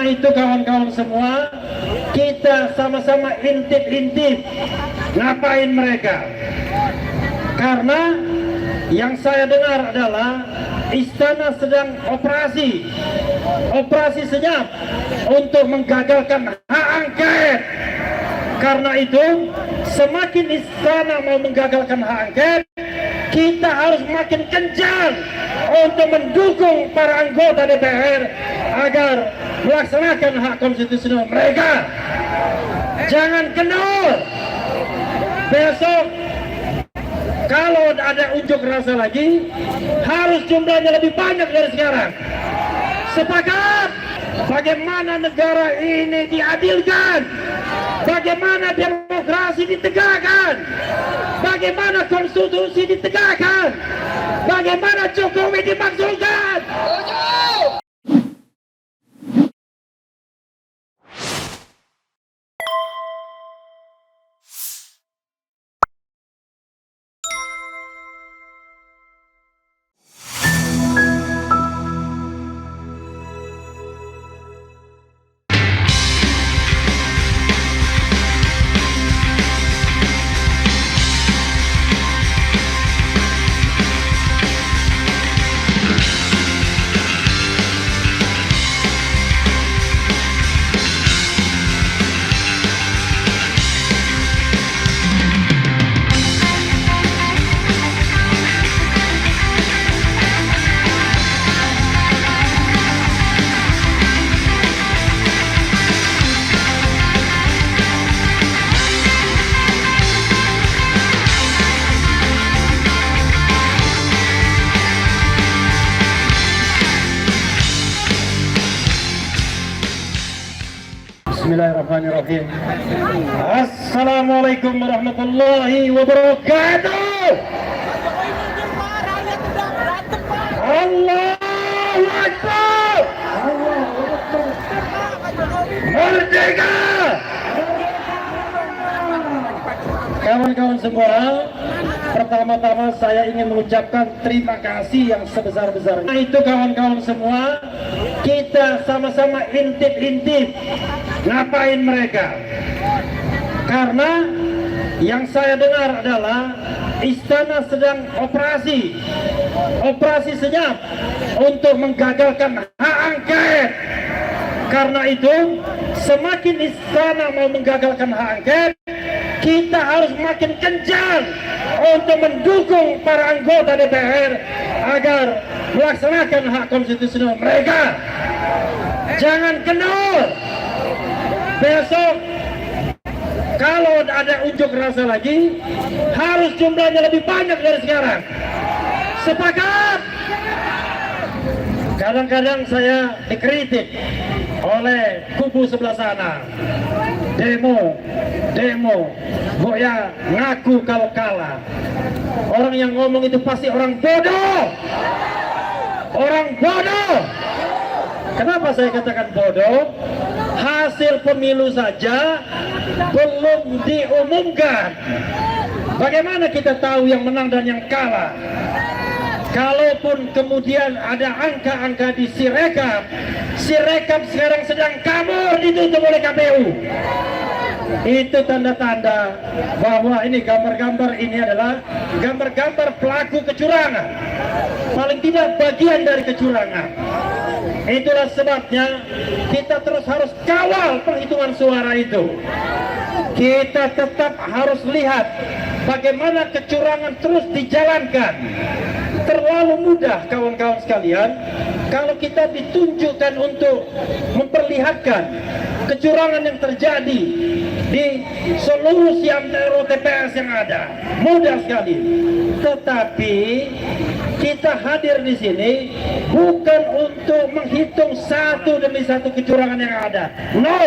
itu kawan-kawan semua, kita sama-sama intip-intip ngapain mereka. Karena yang saya dengar adalah istana sedang operasi senyap untuk menggagalkan hak angket. Karena itu, semakin istana mau menggagalkan hak angket, kita harus makin kencang untuk mendukung para anggota DPR agar melaksanakan hak konstitusional mereka. Jangan kendor. Besok kalau ada unjuk rasa lagi, harus jumlahnya lebih banyak dari sekarang. Sepakat? Bagaimana negara ini diadilkan? Bagaimana demokrasi ditegakkan? Bagaimana konstitusi ditegakkan? Bagaimana Jokowi dimakzulkan? Bismillahirrahmanirrahim. Assalamualaikum warahmatullahi wabarakatuh. Allahu Akbar. Merdeka. Kawan-kawan semua, pertama-tama saya ingin mengucapkan terima kasih yang sebesar-besarnya. Nah, itu kawan-kawan semua, kita sama-sama intip-intip ngapain mereka. Karena yang saya dengar adalah istana sedang operasi senyap untuk menggagalkan hak angket. Karena itu, semakin istana mau menggagalkan hak angket, kita harus makin kencang untuk mendukung para anggota DPR agar melaksanakan hak konstitusional mereka. Jangan kendor. Besok kalau ada unjuk rasa lagi, harus jumlahnya lebih banyak dari sekarang. Sepakat? Kadang-kadang saya dikritik oleh kubu sebelah sana. Demo, Boya ngaku kalau kalah. Orang yang ngomong itu pasti orang bodoh. Orang bodoh. Kenapa saya katakan bodoh? Hasil pemilu saja belum diumumkan. Bagaimana kita tahu yang menang dan yang kalah? Kalaupun kemudian ada angka-angka di Sirekap sekarang sedang kabur, ditutup oleh KPU. Itu tanda-tanda bahwa ini gambar-gambar ini adalah gambar-gambar pelaku kecurangan. Paling tidak bagian dari kecurangan. Itulah sebabnya kita terus harus kawal penghitungan suara itu. Kita tetap harus lihat bagaimana kecurangan terus dijalankan. Terlalu mudah kawan-kawan sekalian kalau kita ditunjukkan untuk memperlihatkan kecurangan yang terjadi di seluruh siantero TPS yang ada. Mudah sekali. Tetapi kita hadir di sini bukan untuk menghitung satu demi satu kecurangan yang ada. No.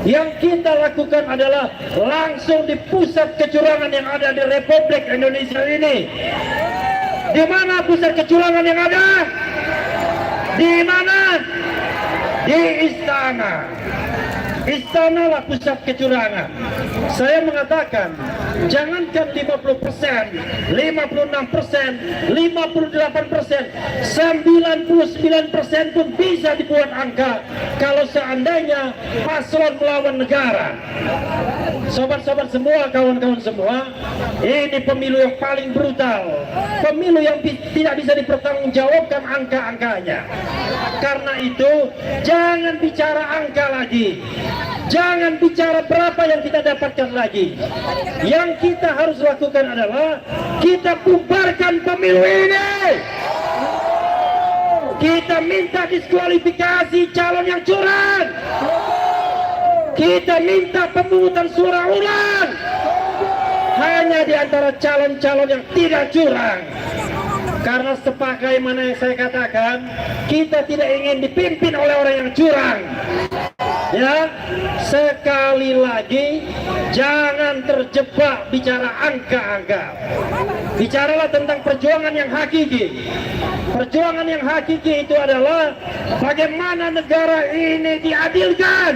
Yang kita lakukan adalah langsung di pusat kecurangan yang ada di Republik Indonesia ini. Di mana pusat kecurangan yang ada? Di mana? Di istana. Istanalah pusat kecurangan. Saya mengatakan, jangankan 50%, 56%, 58%, 99% pun bisa dibuat angka kalau seandainya paslon melawan negara. Sobat-sobat semua, kawan-kawan semua, ini pemilu yang paling brutal, pemilu yang tidak bisa dipertanggungjawabkan angka-angkanya. Karena itu, jangan bicara angka lagi, jangan bicara berapa yang kita dapatkan lagi. Yang kita harus lakukan adalah kita bubarkan pemilu ini. Kita minta diskualifikasi calon yang curang. Kita minta pemungutan suara ulang hanya di antara calon-calon yang tidak curang. Karena sebagaimana yang saya katakan, kita tidak ingin dipimpin oleh orang yang curang. Ya, sekali lagi, jangan terjebak bicara angka-angka. Bicaralah tentang perjuangan yang hakiki. Perjuangan yang hakiki itu adalah bagaimana negara ini diadilkan,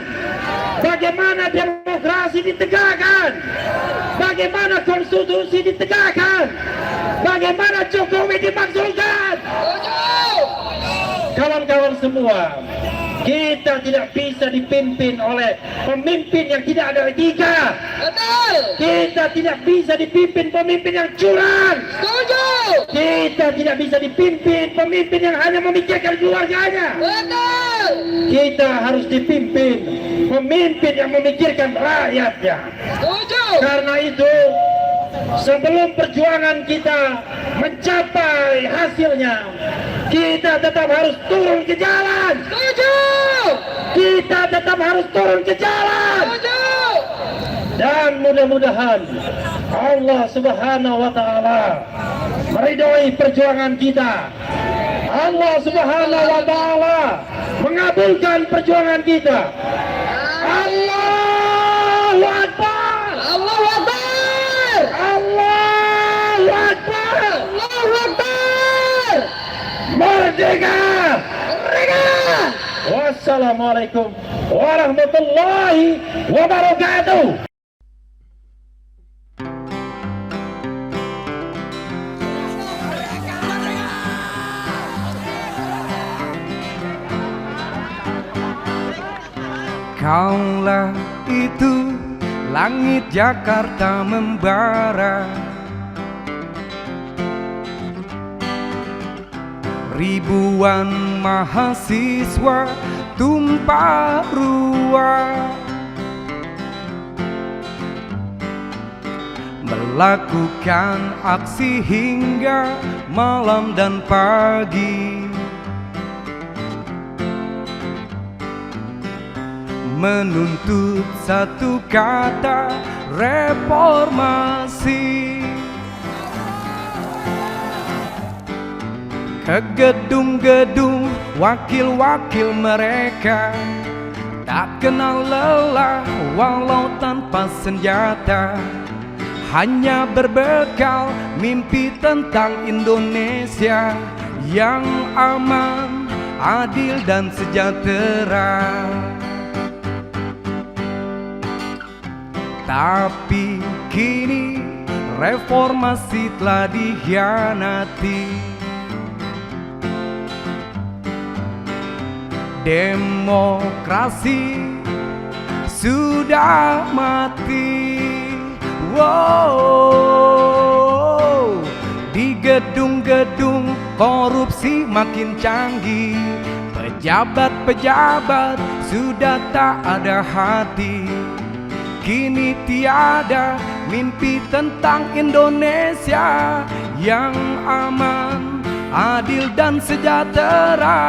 bagaimana demokrasi ditegakkan, bagaimana konstitusi ditegakkan, bagaimana Jokowi dimakzulkan. Kawan-kawan semua, kita tidak bisa dipimpin oleh pemimpin yang tidak ada etika. Betul. Kita tidak bisa dipimpin pemimpin yang curang. Setuju. Kita tidak bisa dipimpin pemimpin yang hanya memikirkan keluarganya. Betul. Kita harus dipimpin pemimpin yang memikirkan rakyatnya. Setuju. Karena itu, sebelum perjuangan kita mencapai hasilnya, kita tetap harus turun ke jalan. Setuju. Kita tetap harus turun ke jalan. Setuju. Dan mudah-mudahan Allah Subhanahu wa Ta'ala meridhoi perjuangan kita. Allah Subhanahu wa Ta'ala mengabulkan perjuangan kita. Allahu Akbar. Allahu Akbar. Allahu Akbar. Allahu Akbar. Merdeka! Merdeka. Wassalamualaikum warahmatullahi wabarakatuh. Kaulah itu langit Jakarta membara, ribuan mahasiswa tumpah ruah, melakukan aksi hingga malam dan pagi, menuntut satu kata reformasi. Ke gedung-gedung wakil-wakil mereka tak kenal lelah walau tanpa senjata, hanya berbekal mimpi tentang Indonesia yang aman, adil dan sejahtera. Tapi kini reformasi telah dikhianati. Demokrasi sudah mati. Wow, di gedung-gedung korupsi makin canggih. Pejabat-pejabat sudah tak ada hati. Kini tiada mimpi tentang Indonesia yang aman, adil dan sejahtera.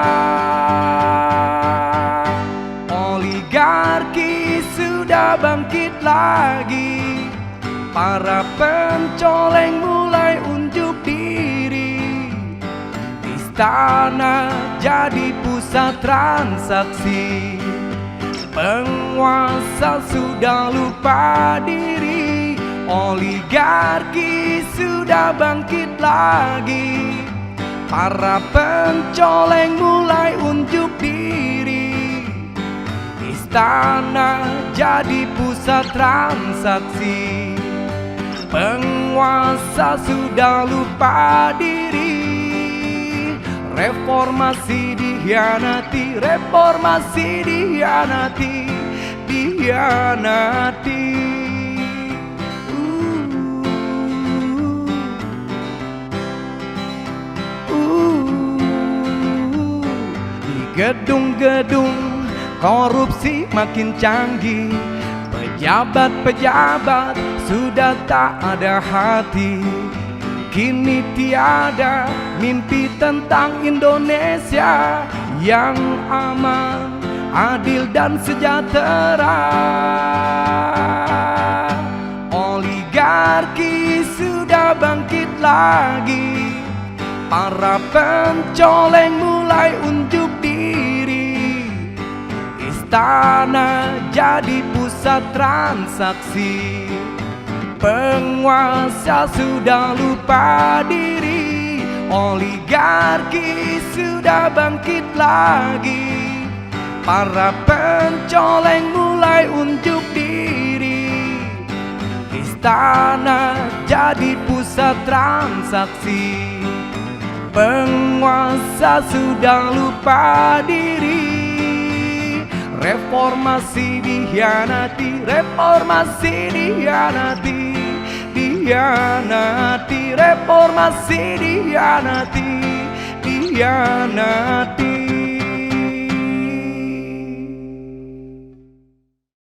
Oligarki sudah bangkit lagi, para pencoleng mulai unjuk diri. Istana jadi pusat transaksi, penguasa sudah lupa diri. Oligarki sudah bangkit lagi, para pencoleng mulai unjuk diri. Istana jadi pusat transaksi. Penguasa sudah lupa diri. Reformasi dihianati, reformasi dihianati, dihianati. Di gedung-gedung korupsi makin canggih. Pejabat-pejabat sudah tak ada hati. Kini tiada mimpi tentang Indonesia yang aman, adil dan sejahtera. Oligarki sudah bangkit lagi. Para pencoleng mulai unjuk diri. Istana jadi pusat transaksi. Penguasa sudah lupa diri. Oligarki sudah bangkit lagi. Para pencoleng mulai unjuk diri. Istana jadi pusat transaksi. Penguasa sudah lupa diri. Reformasi dihianati, reformasi dihianati, dihianati, reformasi dihianati, dihianati.